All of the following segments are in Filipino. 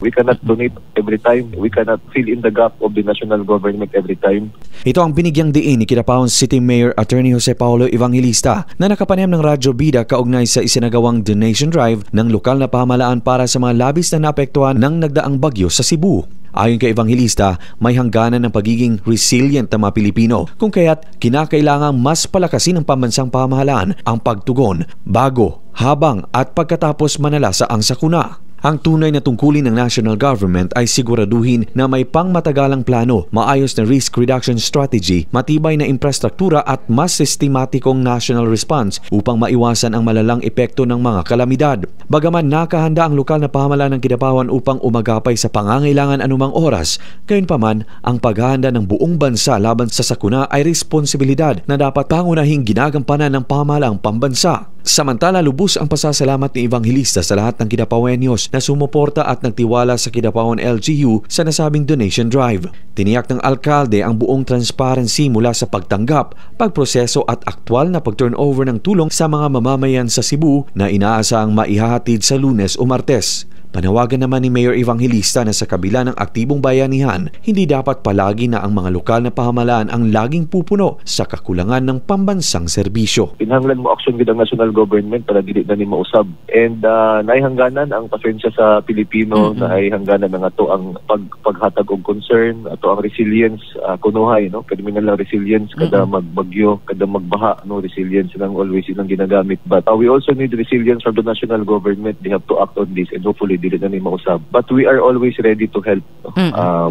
We cannot donate every time. We cannot fill in the gap of the national government every time. Ito ang binigyang diin ni Kidapawan City Mayor Attorney Jose Paulo Evangelista na nakapanayam ng Radyo Bida kaugnay sa isinagawang donation drive ng lokal na pamahalaan para sa mga labis na naapektuhan ng nagdaang bagyo sa Cebu. Ayon kay Evangelista, may hangganan ng pagiging resilient na mga Pilipino kung kaya't kinakailangang mas palakasin ng pambansang pamahalaan ang pagtugon bago, habang at pagkatapos manalasa ang sakuna. Ang tunay na tungkulin ng national government ay siguraduhin na may pangmatagalang plano, maayos na risk reduction strategy, matibay na infrastruktura at mas sistematikong national response upang maiwasan ang malalang epekto ng mga kalamidad. Bagaman nakahanda ang lokal na pamahalaan ng Kidapawan upang umagapay sa pangangailangan anumang oras, gayunpaman ang paghahanda ng buong bansa laban sa sakuna ay responsibilidad na dapat pangunahing ginagampanan ng pamahalaang pambansa. Samantala, lubos ang pasasalamat ni Evangelista sa lahat ng Kidapawenyos na sumuporta at nagtiwala sa Kidapawan LGU sa nasabing donation drive. Tiniyak ng alkalde ang buong transparency mula sa pagtanggap, pagproseso at aktwal na pag-turnover ng tulong sa mga mamamayan sa Cebu na inaasahang maihahatid sa Lunes o Martes. Panawagan naman ni Mayor Evangelista na sa kabila ng aktibong bayanihan, hindi dapat palagi na ang mga lokal na pamahalaan ang laging pupuno sa kakulangan ng pambansang serbisyo. Pinahanglan mo aksyon gid ang national government para dili na ni mausab. And naihangganan ang pasensya sa Pilipino, naihangganan na ato ang paghatag og concern, ato ang resilience, kunuhay, no? Criminal na resilience kada magbagyo, kada magbaha, no? Resilience nang always inang ginagamit. But we also need resilience from the national government. They have to act on this and hopefully dili na ni mausab. But we are always ready to help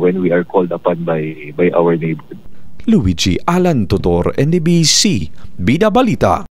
when we are called upon by our neighborhood. Luigi Alan Tutor, NDBC, Bida Balita.